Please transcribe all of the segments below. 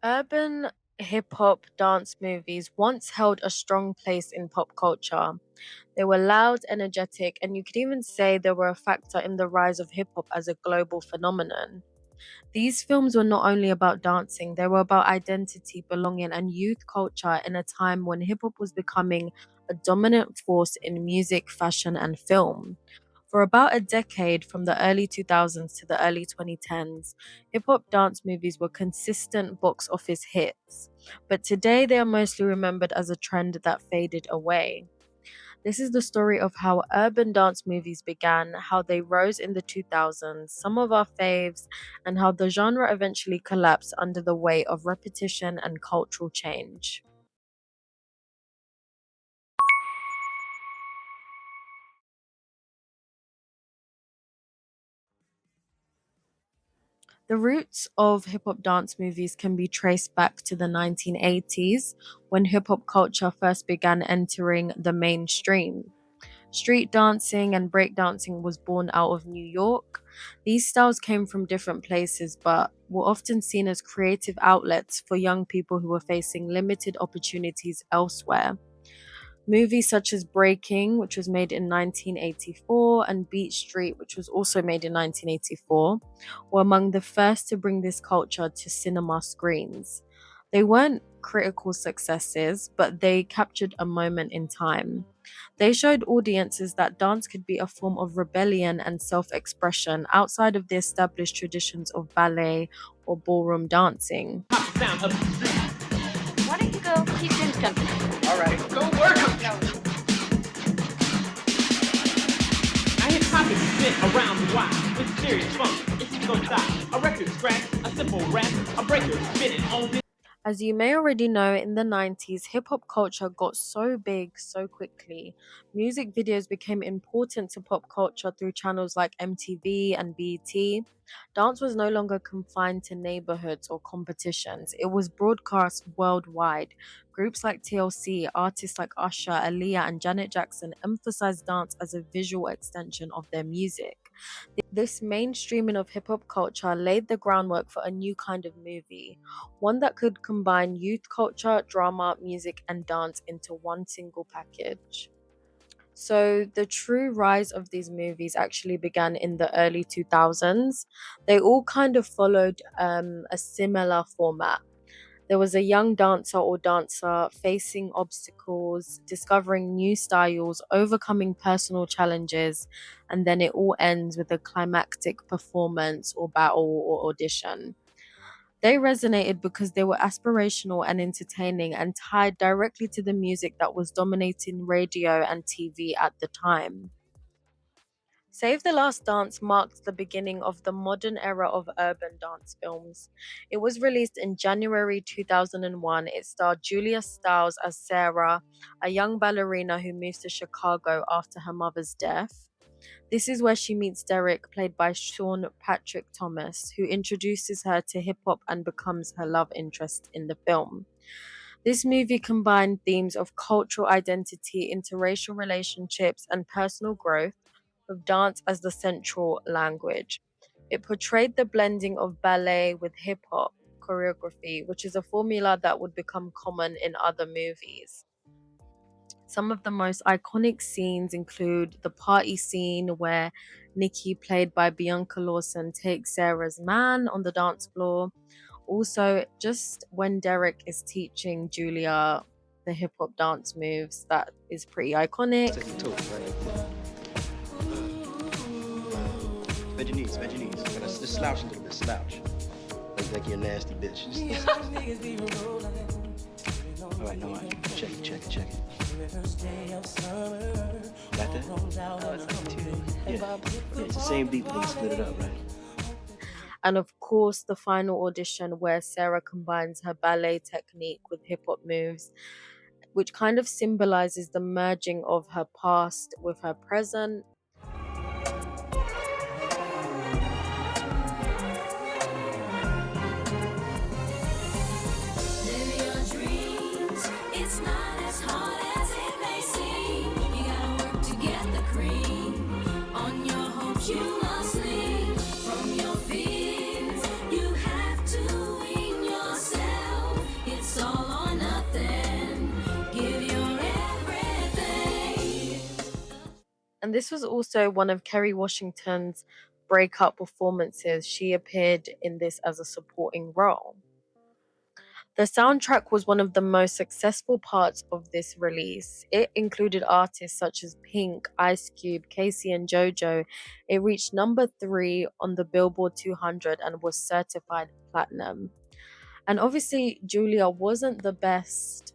Urban hip hop dance movies once held a strong place in pop culture. They were loud, energetic, and you could even say they were a factor in the rise of hip hop as a global phenomenon. These films were not only about dancing, they were about identity, belonging, and youth culture in a time when hip hop was becoming a dominant force in music, fashion, and film. For about a decade, from the early 2000s to the early 2010s, hip hop dance movies were consistent box office hits. But today, they are mostly remembered as a trend that faded away. This is the story of how urban dance movies began, how they rose in the 2000s, some of our faves, and how the genre eventually collapsed under the weight of repetition and cultural change. The roots of hip hop dance movies can be traced back to the 1980s when hip hop culture first began entering the mainstream. Street dancing and breakdancing was born out of New York. These styles came from different places but were often seen as creative outlets for young people who were facing limited opportunities elsewhere. Movies such as Breaking, which was made in 1984, and Beat Street, which was also made in 1984, were among the first to bring this culture to cinema screens. They weren't critical successes, but they captured a moment in time. They showed audiences that dance could be a form of rebellion and self expression outside of the established traditions of ballet or ballroom dancing. Sound of the street. Why don't you go keep Jim's company? All right, go work 'em. Go. Now hip hop is spit around the wide with serious funk. It's no style. A record scratch, a simple rap, a breaker spinning on this. As you may already know, in the 90s, hip hop culture got so big so quickly. Music videos became important to pop culture through channels like MTV and BET. Dance was no longer confined to neighborhoods or competitions, it was broadcast worldwide. Groups like TLC, artists like Usher, Aaliyah, and Janet Jackson emphasized dance as a visual extension of their music. This mainstreaming of hip hop culture laid the groundwork for a new kind of movie, one that could combine youth culture, drama, music, and dance into one single package. So, the true rise of these movies actually began in the early 2000s. They all kind of followed a similar format. There was a young dancer or dancer facing obstacles, discovering new styles, overcoming personal challenges, and then it all ends with a climactic performance or battle or audition. They resonated because they were aspirational and entertaining and tied directly to the music that was dominating radio and TV at the time. Save the Last Dance marked the beginning of the modern era of urban dance films. It was released in January 2001. It starred Julia Stiles as Sarah, a young ballerina who moves to Chicago after her mother's death. This is where she meets Derek, played by Sean Patrick Thomas, who introduces her to hip hop and becomes her love interest in the film. This movie combined themes of cultural identity, interracial relationships, and personal growth, with dance as the central language. It portrayed the blending of ballet with hip hop choreography, which is a formula that would become common in other movies. Some of the most iconic scenes include the party scene where Nikki, played by Bianca Lawson, takes Sarah's man on the dance floor. Also, just when Derek is teaching Julia the hip hop dance moves, that is pretty iconic. Take the toast, right? Bend your knees, bend your knees. Just slouch a little bit, slouch. Like you're a nasty bitch. All right, no, all right. Check it, check it, check it. Got that? Oh, it's like two. Yeah, it's the same beat, but they split it up, right? And of course, the final audition where Sarah combines her ballet technique with hip hop moves, which kind of symbolizes the merging of her past with her present. Live your dreams. It's not as hard as it may seem. You gotta work to get the cream. On your hopes you must lean. From your fears, you have to wean yourself. And this was also one of Kerry Washington's breakout performances. She appeared in this as a supporting role. The soundtrack was one of the most successful parts of this release. It included artists such as Pink, Ice Cube, Casey, and JoJo. It reached number 3 on the Billboard 200 and was certified platinum. And obviously, Julia wasn't the best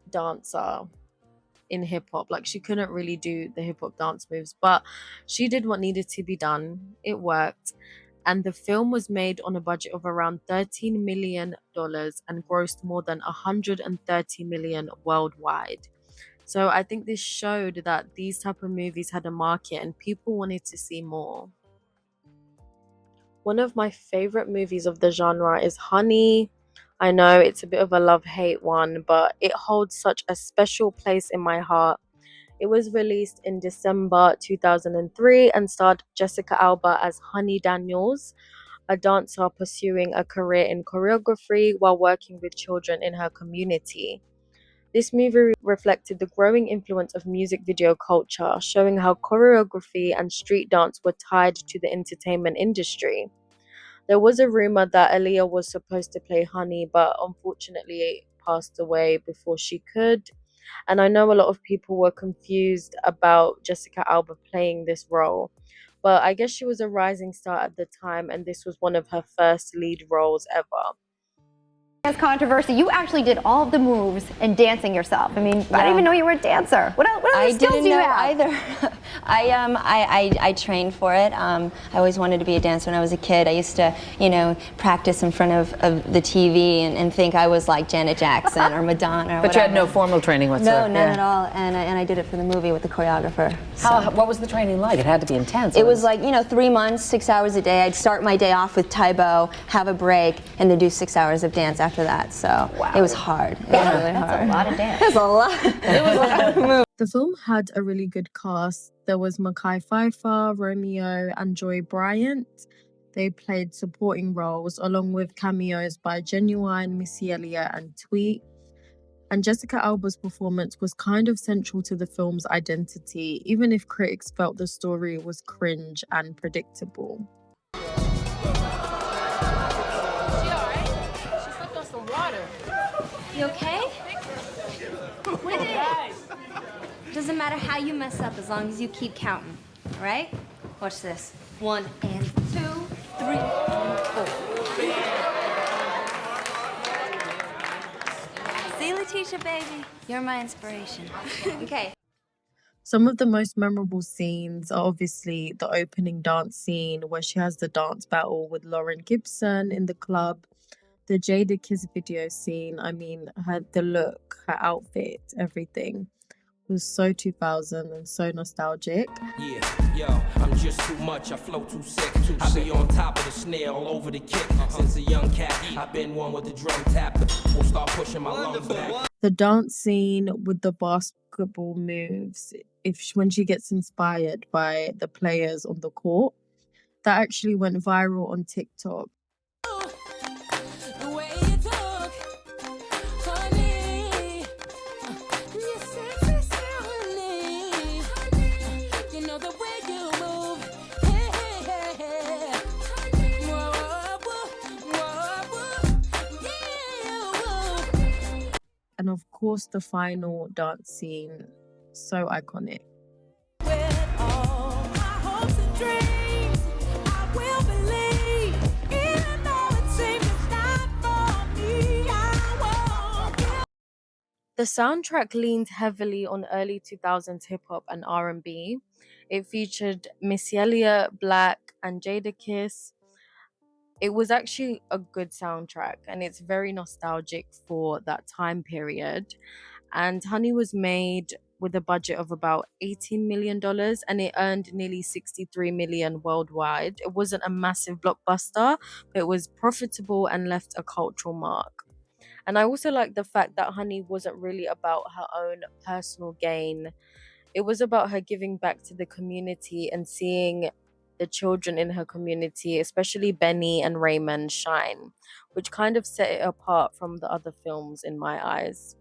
dancer in hip hop. Like, she couldn't really do the hip hop dance moves, but she did what needed to be done. It worked. And the film was made on a budget of around $13 million and grossed more than 130 million worldwide. So I think this showed that these type of movies had a market and people wanted to see more. One of my favorite movies of the genre is Honey. I know it's a bit of a love-hate one, but it holds such a special place in my heart. It was released in December 2003 and starred Jessica Alba as Honey Daniels, a dancer pursuing a career in choreography while working with children in her community. This movie reflected the growing influence of music video culture, showing how choreography and street dance were tied to the entertainment industry. There was a rumor that Aaliyah was supposed to play Honey, but unfortunately passed away before she could. And I know a lot of people were confused about Jessica Alba playing this role, but I guess she was a rising star at the time, and this was one of her first lead roles ever. As controversy, you actually did all of the moves and dancing yourself. I mean, I didn't even know you were a dancer. What other I skills didn't do you know have? either. I trained for it. I always wanted to be a dancer when I was a kid. I used to, practice in front of the TV and think I was like Janet Jackson or Madonna or But you had whatever. no formal training whatsoever. No, none at all. And I did it for the movie with the choreographer. What was the training like? It had to be intense. It was like, 3 months, 6 hours a day. I'd start my day off with Taibo, have a break, and then do 6 hours of dance after that. So it was hard. It was really hard. That's a lot of dance. It was a lot. It was a lot of moves. The film had a really good cast. There was Mackay Pfeiffer, Romeo, and Joy Bryant. They played supporting roles along with cameos by Genuine, Missy Elliott, and Tweet. And Jessica Alba's performance was kind of central to the film's identity, even if critics felt the story was cringe and predictable. You okay? What is it? Doesn't matter how you mess up as long as you keep counting. All right? Watch this. 1 and 2, 3 and 4. See, Letitia, baby, you're my inspiration. Okay. Some of the most memorable scenes are obviously the opening dance scene where she has the dance battle with Lauren Gibson in the club. The Jada Kiss video scene, I mean, the look, her outfit, everything was so 2000 and so nostalgic. Yeah, yo, I'm just too much, I flow too sick. I be on top of the snare, all over the kick. Since a young cat, I've been one with the drum tap. We'll start pushing my lungs back. The dance scene with the basketball moves, when she gets inspired by the players on the court, that actually went viral on TikTok. And of course, the final dance scene, so iconic. The soundtrack leaned heavily on early 2000s hip hop and R&B. It featured Missy Elliott, Black, and Jadakiss. It was actually a good soundtrack and it's very nostalgic for that time period. And Honey was made with a budget of about $18 million and it earned nearly 63 million worldwide. It wasn't a massive blockbuster, but it was profitable and left a cultural mark. And I also like the fact that Honey wasn't really about her own personal gain. It was about her giving back to the community and seeing the children in her community, especially Benny and Raymond, shine, which kind of set it apart from the other films in my eyes.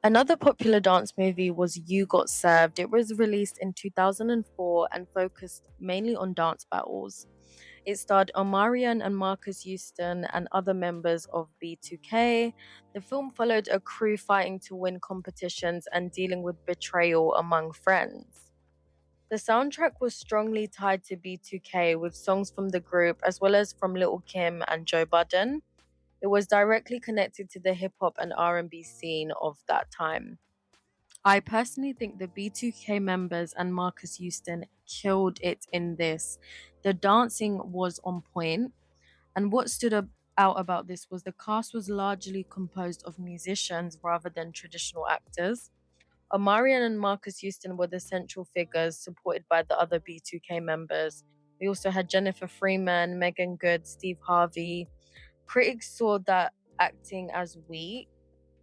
Another popular dance movie was You Got Served. It was released in 2004 and focused mainly on dance battles. It starred Omarion and Marcus Houston and other members of B2K. The film followed a crew fighting to win competitions and dealing with betrayal among friends. The soundtrack was strongly tied to B2K with songs from the group as well as from Little Kim and Joe Budden. It was directly connected to the hip hop and R&B scene of that time. I personally think the B2K members and Marcus Houston killed it in this. The dancing was on point, and what out about this was the cast was largely composed of musicians rather than traditional actors. Omarion and Marcus Houston were the central figures, supported by the other B2K members. We also had Jennifer Freeman, Megan Good, Steve Harvey. Critics saw that acting as weak,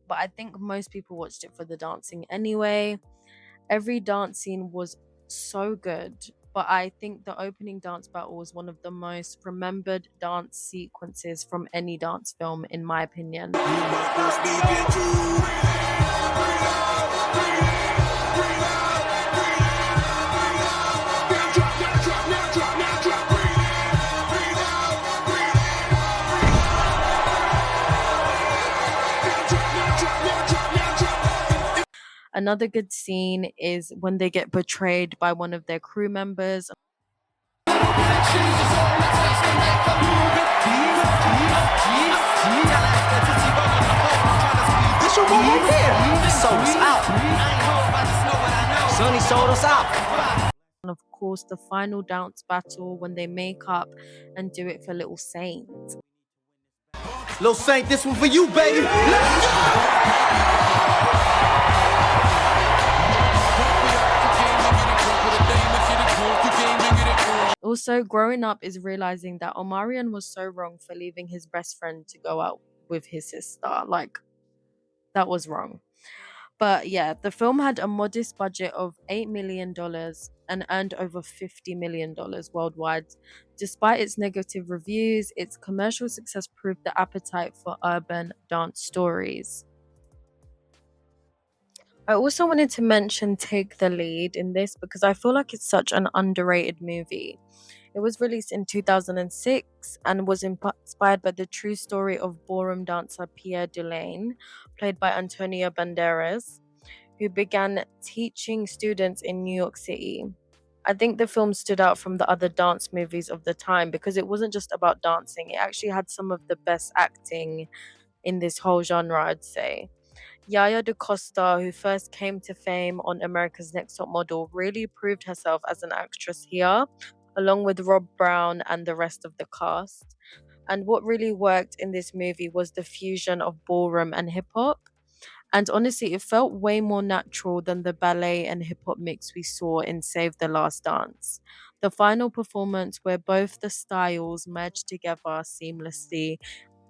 but I think most people watched it for the dancing anyway. Every dance scene was so good, but I think the opening dance battle was one of the most remembered dance sequences from any dance film, in my opinion. Another good scene is when they get betrayed by one of their crew members. This your boy right there. Sold us out. Sonny sold us out. And of course, the final dance battle when they make up and do it for Little Saint. Little Saint, this one for you, baby. Also, growing up is realizing that Omarion was so wrong for leaving his best friend to go out with his sister. Like, that was wrong. But yeah, the film had a modest budget of $8 million and earned over $50 million worldwide. Despite its negative reviews, its commercial success proved the appetite for urban dance stories. I also wanted to mention Take the Lead in this because I feel like it's such an underrated movie. It was released in 2006 and was inspired by the true story of ballroom dancer Pierre Delaine, played by Antonio Banderas, who began teaching students in New York City. I think the film stood out from the other dance movies of the time because it wasn't just about dancing, it actually had some of the best acting in this whole genre, I'd say. Yaya DaCosta, who first came to fame on America's Next Top Model, really proved herself as an actress here, along with Rob Brown and the rest of the cast. And what really worked in this movie was the fusion of ballroom and hip hop. And honestly, it felt way more natural than the ballet and hip hop mix we saw in Save the Last Dance. The final performance, where both the styles merged together seamlessly,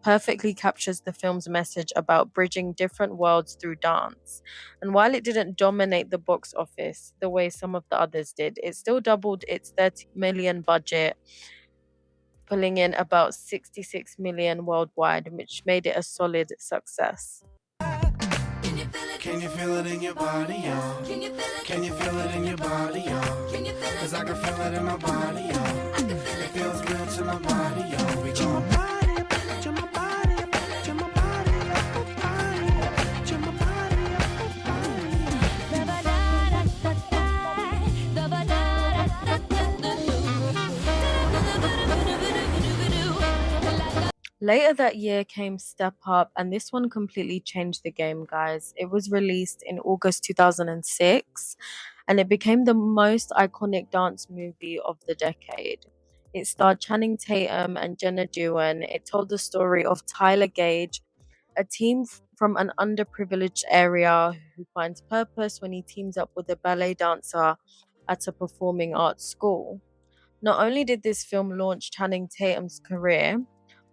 perfectly captures the film's message about bridging different worlds through dance. And while it didn't dominate the box office the way some of the others did, it still doubled its 30 million budget, pulling in about 66 million worldwide, which made it a solid success. Can you feel it in your body, y'all? Can you feel it in your body, y'all? Cause I can feel it in my body, y'all. It feels good to my body, y'all. We gon' body up, to my body up, to my body up, body up, to my body Later that year came Step Up, and this one completely changed the game, guys. It was released in August 2006, and it became the most iconic dance movie of the decade. It starred Channing Tatum and Jenna Dewan. It told the story of Tyler Gage, a teen from an underprivileged area who finds purpose when he teams up with a ballet dancer at a performing arts school. Not only did this film launch Channing Tatum's career,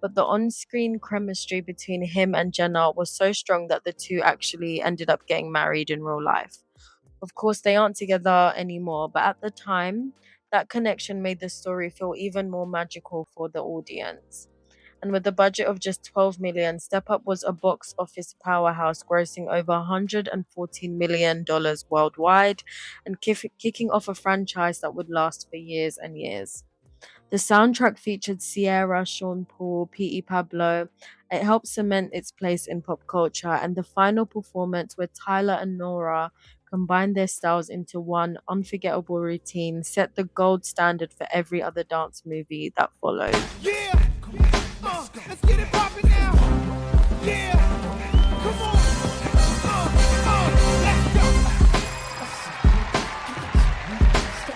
but the on screen chemistry between him and Jenna was so strong that the two actually ended up getting married in real life. Of course, they aren't together anymore, but at the time, that connection made the story feel even more magical for the audience. And with a budget of just 12 million, Step Up was a box office powerhouse, grossing over $114 million worldwide and kicking off a franchise that would last for years and years. The soundtrack featured Sierra, Sean Paul, P.E. Pablo. It helped cement its place in pop culture, and the final performance, where Tyler and Nora combined their styles into one unforgettable routine, set the gold standard for every other dance movie that followed. Yeah! Let's get it poppin' now! Yeah! Come on! Let's go!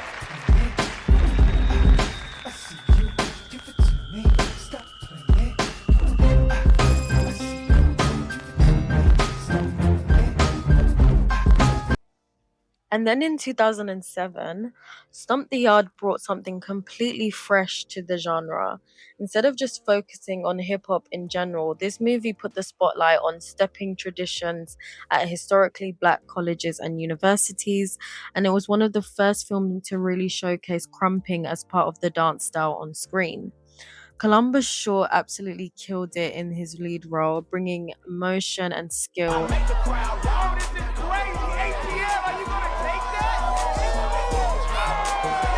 And then in 2007, Stomp the Yard brought something completely fresh to the genre. Instead of just focusing on hip hop in general, this movie put the spotlight on stepping traditions at historically black colleges and universities, and it was one of the first films to really showcase crumping as part of the dance style on screen. Columbus Shaw absolutely killed it in his lead role, bringing emotion and skill,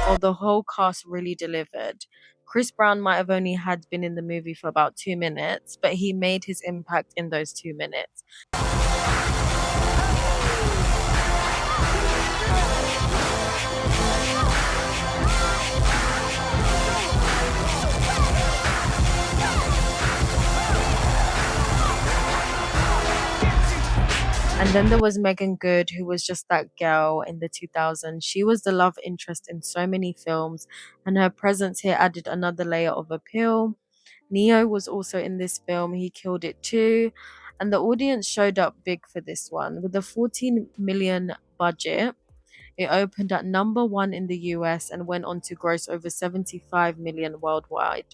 while the whole cast really delivered. Chris Brown might have only had been in the movie for about 2 minutes, but he made his impact in those 2 minutes. And then there was Megan Good, who was just that girl in the 2000s. She was the love interest in so many films, and her presence here added another layer of appeal. Neo was also in this film. He killed it too. And the audience showed up big for this one. With a 14 million budget, it opened at number one in the US and went on to gross over 75 million worldwide.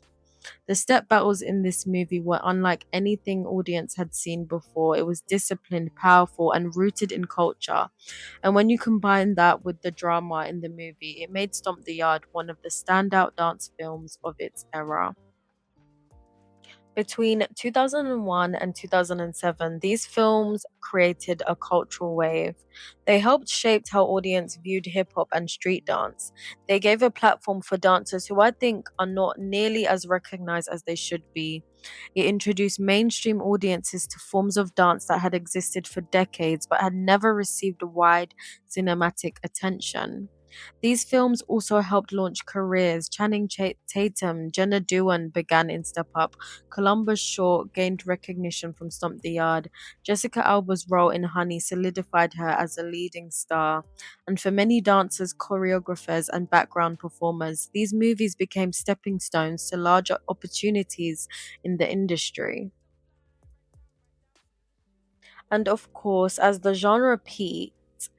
The step battles in this movie were unlike anything audience had seen before. It was disciplined, powerful, and rooted in culture. And when you combine that with the drama in the movie, it made Stomp the Yard one of the standout dance films of its era. Between 2001 and 2007, these films created a cultural wave. They helped shape how audience viewed hip hop and street dance. They gave a platform for dancers who I think are not nearly as recognized as they should be. It introduced mainstream audiences to forms of dance that had existed for decades but had never received wide cinematic attention. These films also helped launch careers. Channing Tatum, Jenna Dewan began in Step Up. Columbus Shaw gained recognition from Stomp the Yard. Jessica Alba's role in Honey solidified her as a leading star. And for many dancers, choreographers, and background performers, these movies became stepping stones to larger opportunities in the industry. And of course, as the genre peaked,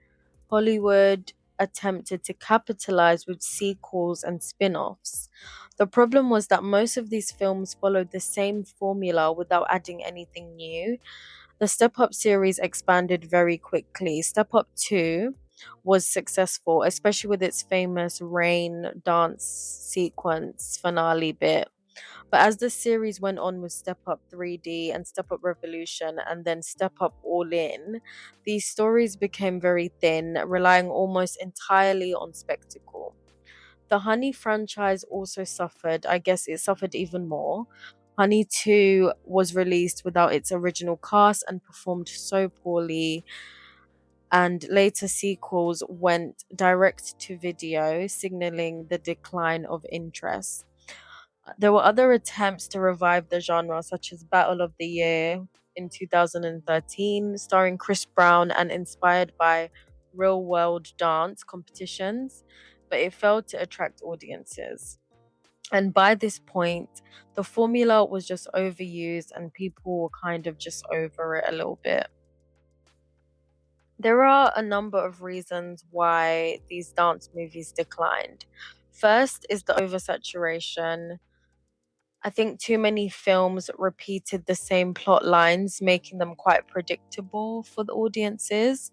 Hollywood attempted to capitalize with sequels and spin offs. The problem was that most of these films followed the same formula without adding anything new. The Step Up series expanded very quickly. Step Up 2 was successful, especially with its famous rain dance sequence finale bit. But as the series went on with Step Up 3D and Step Up Revolution and then Step Up All In, these stories became very thin, relying almost entirely on spectacle. The Honey franchise also suffered. I guess it suffered even more. Honey 2 was released without its original cast and performed so poorly, and later sequels went direct to video, signaling the decline of interest. There were other attempts to revive the genre, such as Battle of the Year in 2013, starring Chris Brown and inspired by real world dance competitions, but it failed to attract audiences. And by this point, the formula was just overused and people were kind of just over it a little bit. There are a number of reasons why these dance movies declined. First is the oversaturation. I think too many films repeated the same plot lines, making them quite predictable for the audiences.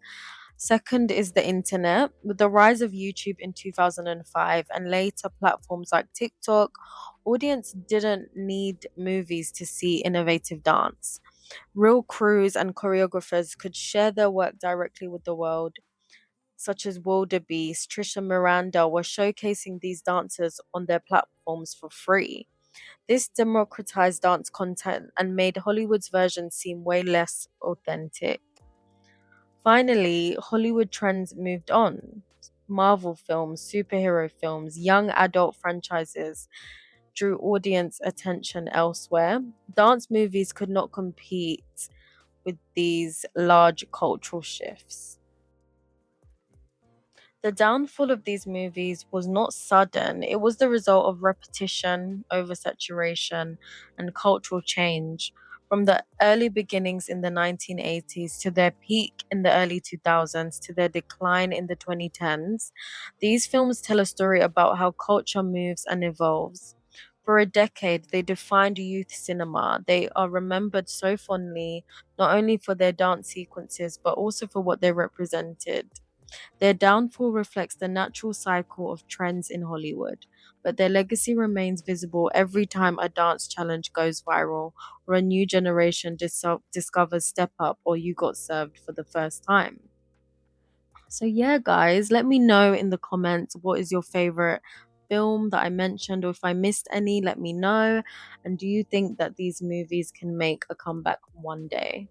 Second is the internet. With the rise of YouTube in 2005 and later platforms like TikTok, Audience didn't need movies to see innovative dance. Real crews and choreographers could share their work directly with the world, such as Wildebeest, Trisha Miranda were showcasing these dancers on their platforms for free. This democratized dance content and made Hollywood's version seem way less authentic. Finally, Hollywood trends moved on. Marvel films, superhero films, young adult franchises drew audience attention elsewhere. Dance movies could not compete with these large cultural shifts. The downfall of these movies was not sudden, it was the result of repetition, oversaturation, and cultural change. From the early beginnings in the 1980s to their peak in the early 2000s to their decline in the 2010s, these films tell a story about how culture moves and evolves. For a decade, they defined youth cinema. They are remembered so fondly, not only for their dance sequences, but also for what they represented. Their downfall reflects the natural cycle of trends in Hollywood, but their legacy remains visible every time a dance challenge goes viral or a new generation discovers Step Up or You Got Served for the first time. So, yeah, guys, let me know in the comments what is your favorite film that I mentioned, or if I missed any, let me know. And do you think that these movies can make a comeback one day?